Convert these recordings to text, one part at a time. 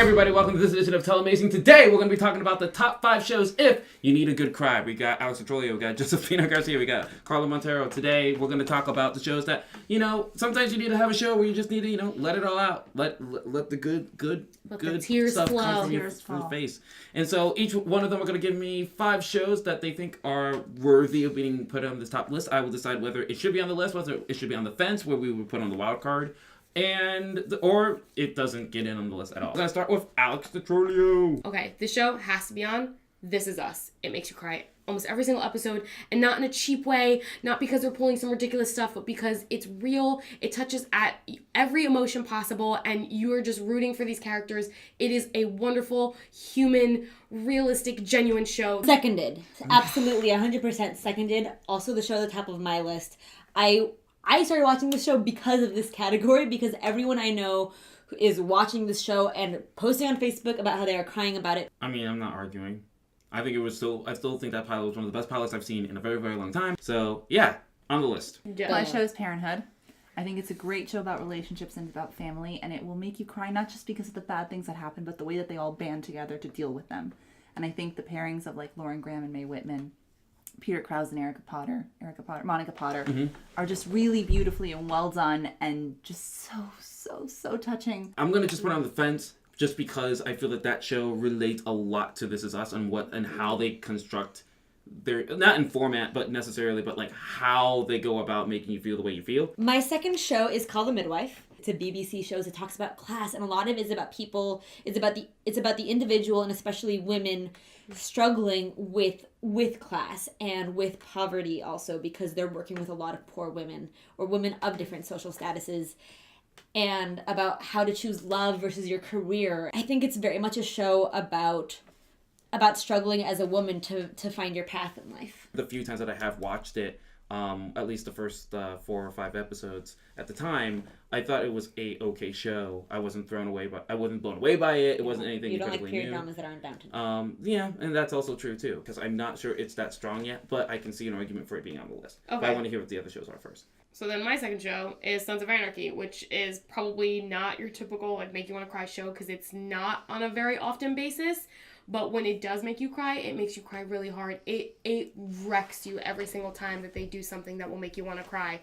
everybody, welcome to this edition of Telemazing. Today, we're going to be talking about the top 5 shows if you need a good cry. We got Trolio, we got Josefina, Garcia, we got Carla, Montero. Today, we're going to talk about the shows that, sometimes you need to have a show where you just need to, let it all out. Let the good tears stuff flow. come from your face. And so, each one of them are going to give me 5 shows that they think are worthy of being put on this top list. I will decide whether it should be on the list, whether it should be on the fence, where we would put on the wild card. Or it doesn't get in on the list at all. I'm going to start with Alex the Trolio. Okay, this show has to be on This Is Us. It makes you cry almost every single episode, and not in a cheap way, not because they're pulling some ridiculous stuff, but because it's real. It touches at every emotion possible, and you are just rooting for these characters. It is a wonderful, human, realistic, genuine show. Seconded. Absolutely, 100% seconded. Also the show at the top of my list. I started watching this show because of this category, because everyone I know is watching this show and posting on Facebook about how they are crying about it. I mean, I'm not arguing. I still think that pilot was one of the best pilots I've seen in a very, very long time. So, yeah, on the list. My show is Parenthood. I think it's a great show about relationships and about family, and it will make you cry not just because of the bad things that happen, but the way that they all band together to deal with them. And I think the pairings of, Lauren Graham and Mae Whitman, Peter Krause and Monica Potter, are just really beautifully and well done and just so touching. I'm going to just put on the fence just because I feel that show relates a lot to This Is Us and how they construct their, not in format, but how they go about making you feel the way you feel. My second show is called The Midwife. It's a BBC show. It talks about class, and a lot of it is about people. It's about the individual, and especially women struggling with class and with poverty also, because they're working with a lot of poor women or women of different social statuses, and about how to choose love versus your career. I think it's very much a show about struggling as a woman to find your path in life. The few times that I have watched it, at least the first 4 or 5 episodes at the time, I thought it was a okay show. I wasn't blown away by it. It wasn't anything incredibly new. You don't like period dramas that aren't bound to. Yeah, and that's also true too, because I'm not sure it's that strong yet, but I can see an argument for it being on the list. Okay. But I want to hear what the other shows are first. So then my second show is Sons of Anarchy, which is probably not your typical make you want to cry show, because it's not on a very often basis. But when it does make you cry, it makes you cry really hard. It wrecks you every single time that they do something that will make you want to cry.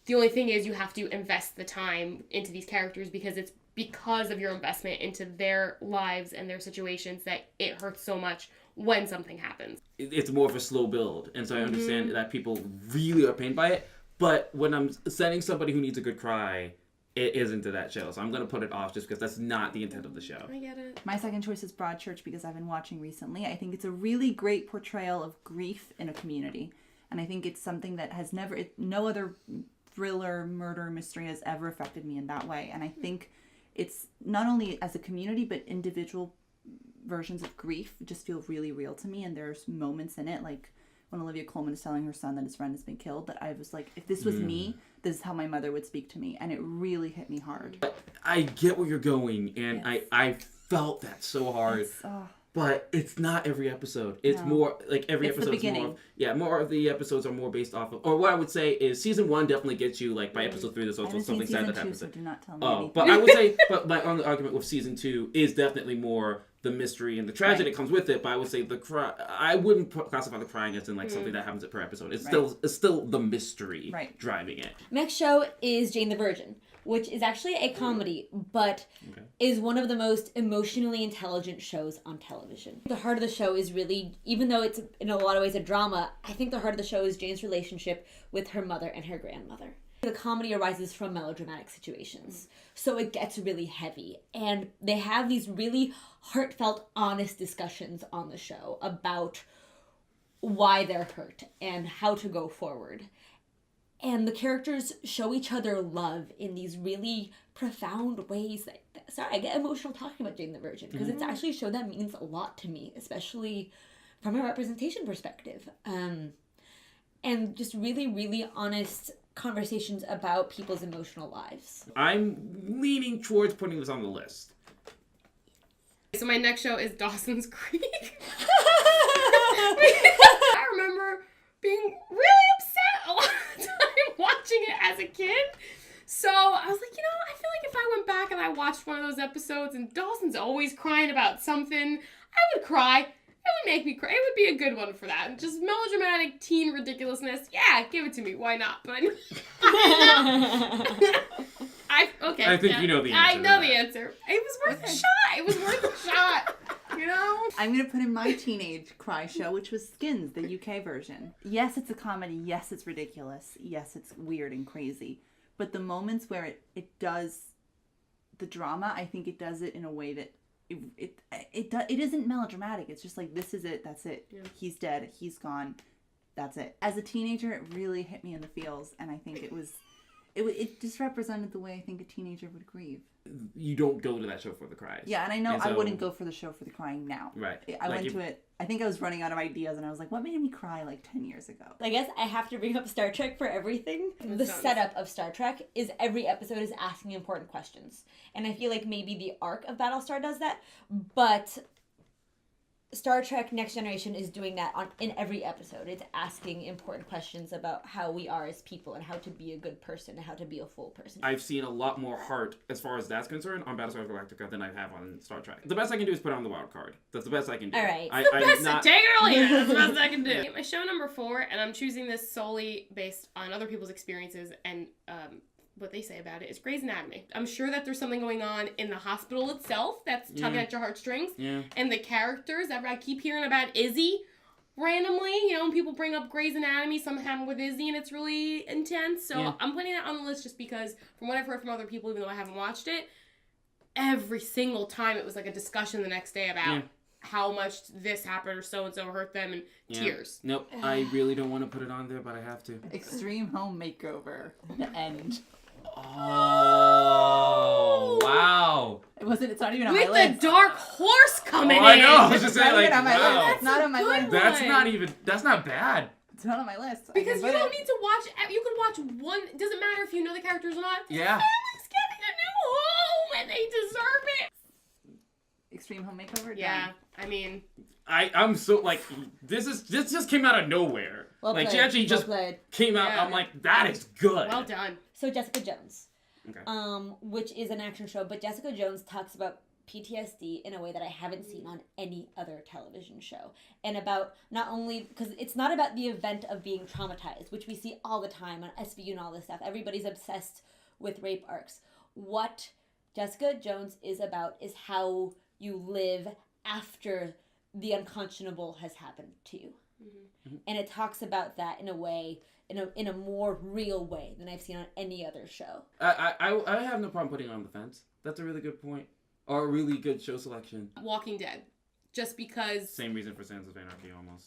The only thing is you have to invest the time into these characters, because it's because of your investment into their lives and their situations that it hurts so much when something happens. It's more of a slow build, and so I understand that people really are pained by it. But when I'm sending somebody who needs a good cry, it isn't to that show. So I'm going to put it off just because that's not the intent of the show. I get it. My second choice is Broadchurch, because I've been watching recently. I think it's a really great portrayal of grief in a community. And I think it's something that has no other thriller, murder, mystery has ever affected me in that way. And I think it's not only as a community, but individual versions of grief just feel really real to me. And there's moments in it, like when Olivia Colman is telling her son that his friend has been killed, that I was like, if this was me, this is how my mother would speak to me. And it really hit me hard. I get where you're going, and yes. I felt that so hard. But it's not every episode. It's more like every episode is more of the episodes are more based off of, or what I would say is season 1 definitely gets you, by episode 3 there's also something sad that happens. So do not tell me anything. But I would say, my only argument with season 2 is definitely more the mystery and the tragedy that comes with it. But I would say I wouldn't classify the crying as in something that happens per episode. It's still the mystery driving it. Next show is Jane the Virgin, which is actually a comedy, but is one of the most emotionally intelligent shows on television. The heart of the show is really, even though it's in a lot of ways a drama, I think the heart of the show is Jane's relationship with her mother and her grandmother. The comedy arises from melodramatic situations, so it gets really heavy. And they have these really heartfelt, honest discussions on the show about why they're hurt and how to go forward. And the characters show each other love in these really profound ways. Sorry, I get emotional talking about Jane the Virgin, because it's actually a show that means a lot to me, especially from a representation perspective. And just really, really honest conversations about people's emotional lives. I'm leaning towards putting this on the list. So my next show is Dawson's Creek. I remember being really upset a lot of the time watching it as a kid. So I was like, I feel like if I went back and I watched one of those episodes and Dawson's always crying about something, I would cry. It would make me cry. It would be a good one for that. Just melodramatic teen ridiculousness. Yeah, give it to me. Why not? But I think you know the answer. I know the answer. It was worth a shot. It was worth a shot. I'm going to put in my teenage cry show, which was Skins, the UK version. Yes, it's a comedy. Yes, it's ridiculous. Yes, it's weird and crazy. But the moments where it does the drama, I think it does it in a way that it isn't melodramatic. It's just like, this is it. That's it. Yeah. He's dead. He's gone. That's it. As a teenager, it really hit me in the feels. And I think it just represented the way I think a teenager would grieve. You don't go to that show for the cries. Yeah, and I know I wouldn't go for the show for the crying now. Right. I went to it, I think I was running out of ideas, and I was like, what made me cry like 10 years ago? I guess I have to bring up Star Trek for everything. The setup of Star Trek is every episode is asking important questions. And I feel like maybe the arc of Battlestar does that, but Star Trek Next Generation is doing that in every episode. It's asking important questions about how we are as people and how to be a good person and how to be a full person. I've seen a lot more heart as far as that's concerned on Battlestar Galactica than I have on Star Trek. The best I can do is put on the wild card. That's the best I can do. All right. Take it earlier. That's the best I can do. My show number 4, and I'm choosing this solely based on other people's experiences and what they say about it, is Grey's Anatomy. I'm sure that there's something going on in the hospital itself that's tugging at your heartstrings. Yeah. And the characters, I keep hearing about Izzy randomly, when people bring up Grey's Anatomy, something happened with Izzy and it's really intense. So I'm putting it on the list just because from what I've heard from other people, even though I haven't watched it, every single time it was like a discussion the next day about how much this happened or so-and-so hurt them and tears. Nope, I really don't want to put it on there, but I have to. Extreme Home Makeover. The end. Oh, wow. It's not even on my list. With the dark horse coming in. I know. I was just saying, like, wow. It's not on my list. That's not bad. It's not on my list. Because you don't need to watch, you can watch one, it doesn't matter if you know the characters or not. Yeah. The family's getting a new home and they deserve it. Extreme Home Makeover? Yeah, I mean. I'm so, like, this just came out of nowhere. Well like, played. she actually just came out, I'm like, that is good. Well done. So Jessica Jones, okay. Which is an action show, but Jessica Jones talks about PTSD in a way that I haven't seen on any other television show. And about not only, because it's not about the event of being traumatized, which we see all the time on SVU and all this stuff. Everybody's obsessed with rape arcs. What Jessica Jones is about is how you live after the unconscionable has happened to you. Mm-hmm. And it talks about that in a way, in a more real way than I've seen on any other show. I have no problem putting it on the fence. That's a really good point. Or a really good show selection. Walking Dead. Just because... Same reason for Sons of Anarchy, almost.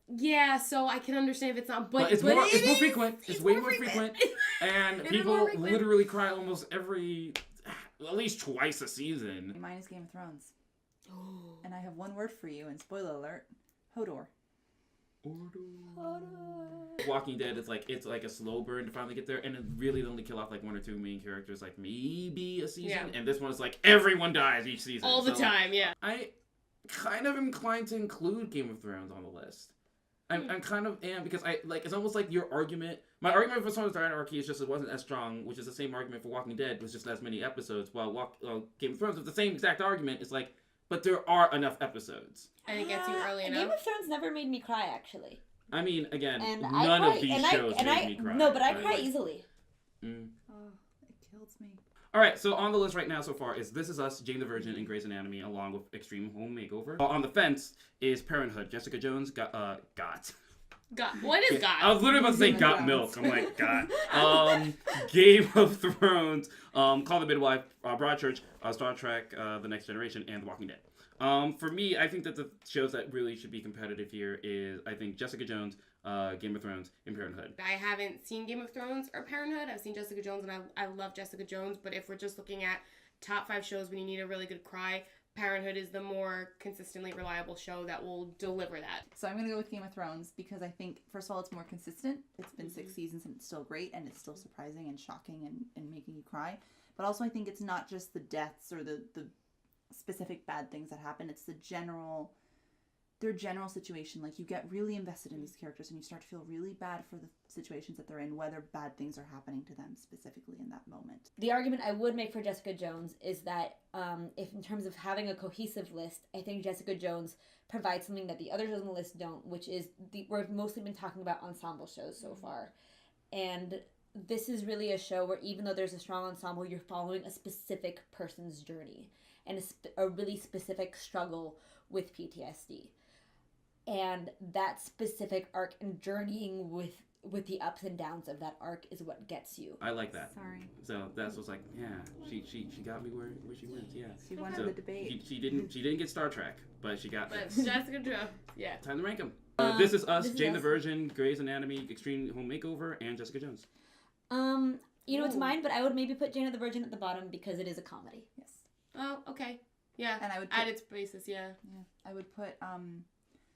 Yeah, so I can understand if it's not... But it's more frequent. It's way more frequent. And people literally cry almost at least twice a season. Mine is Game of Thrones. And I have one word for you, and spoiler alert, Hodor. Walking Dead is like a slow burn to finally get there, and it really only kill off like one or two main characters, like maybe a season. And this one is like everyone dies each season all the time. Yeah, I kind of inclined to include Game of Thrones on the list. I'm kind of because I like it's almost like your argument. My argument for Sons of Anarchy is just it wasn't as strong, which is the same argument for Walking Dead, was just as many episodes. While Game of Thrones is the same exact argument. It's like, but there are enough episodes. And it gets you early enough. Game of Thrones never made me cry, actually. I mean, again, and none of these shows made me cry. No, but I cry easily. Oh, it kills me. All right, so on the list right now so far is This Is Us, Jane the Virgin, and Grey's Anatomy, along with Extreme Home Makeover. On the fence is Parenthood, Jessica Jones, Got. What is Got? I was literally about to say Got Milk. I'm like, Got. Game of Thrones, Call the Midwife, Broadchurch, Star Trek, The Next Generation, and The Walking Dead. For me, I think that the shows that really should be competitive here is, I think, Jessica Jones, Game of Thrones, and Parenthood. I haven't seen Game of Thrones or Parenthood. I've seen Jessica Jones, and I love Jessica Jones. But if we're just looking at top 5 shows when you need a really good cry, Parenthood is the more consistently reliable show that will deliver that. So I'm going to go with Game of Thrones because I think, first of all, it's more consistent. It's been 6 seasons and it's still great and it's still surprising and shocking and making you cry. But also I think it's not just the deaths or the specific bad things that happen. It's the general their general situation. Like, you get really invested in these characters and you start to feel really bad for the situations that they're in, whether bad things are happening to them specifically in that moment. The argument I would make for Jessica Jones is that if in terms of having a cohesive list, I think Jessica Jones provides something that the others on the list don't, which is we've mostly been talking about ensemble shows so far. And this is really a show where even though there's a strong ensemble, you're following a specific person's journey and a really specific struggle with PTSD. And that specific arc and journeying with the ups and downs of that arc is what gets you. I like that. Sorry. So that's what's like, yeah, she got me where she went. Yeah. She won So the debate. She didn't get Star Trek, but she got me. But Jessica Jones, yeah. Time to rank them. This is Us, This Is Jane the Us. Virgin, Grey's Anatomy, Extreme Home Makeover, and Jessica Jones. It's mine, but I would maybe put Jane the Virgin at the bottom because it is a comedy. Yes. Oh, okay. Yeah. And I would at its basis, yeah. Yeah. I would put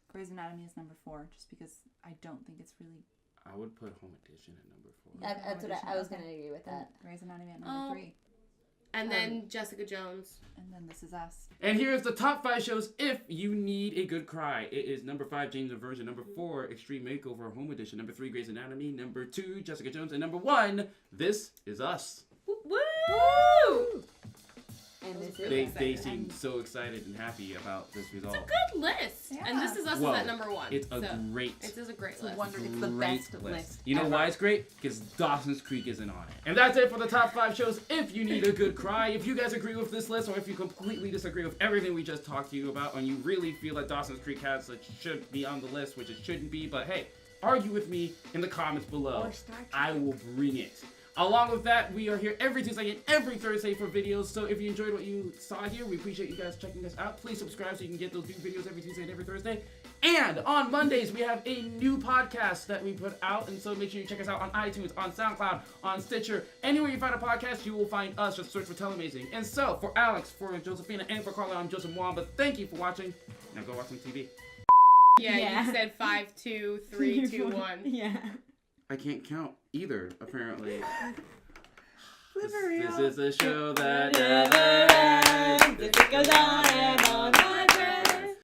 Grey's Anatomy as number 4, just because I don't think it's really... I would put Home Edition at number 4. That's what I was going to agree with that. Grey's Anatomy at number 3. And then Jessica Jones. And then This Is Us. And here's the top 5 shows if you need a good cry. It is number 5, Jane the Virgin. Number 4, Extreme Makeover, Home Edition. Number 3, Grey's Anatomy. Number 2, Jessica Jones. And number 1, This Is Us. Woo! And this Really is They seem so excited and happy about this result. It's a good list. Yeah. And This Is Us Whoa, is at number 1. It's a so great It is a great list. It's the Great best list. You know ever. why it's great? Because Dawson's Creek isn't on it. And that's it for the top 5 shows. If you need a good cry, if you guys agree with this list, or if you completely disagree with everything we just talked to you about, and you really feel that Dawson's Creek should be on the list, which it shouldn't be, but hey, argue with me in the comments below. Or Star Trek. I will bring it. Along with that, we are here every Tuesday and every Thursday for videos. So if you enjoyed what you saw here, we appreciate you guys checking us out. Please subscribe so you can get those new videos every Tuesday and every Thursday. And on Mondays, we have a new podcast that we put out. And so make sure you check us out on iTunes, on SoundCloud, on Stitcher. Anywhere you find a podcast, you will find us. Just search for Telemazing. And so for Alex, for Josefina, and for Carla, I'm Joseph Mwamba. Thank you for watching. Now go watch some TV. Yeah, you said 5, 2, 3, 2, 1. Yeah. I can't count either, apparently. Livery This is a show that Never ends. It goes on and on.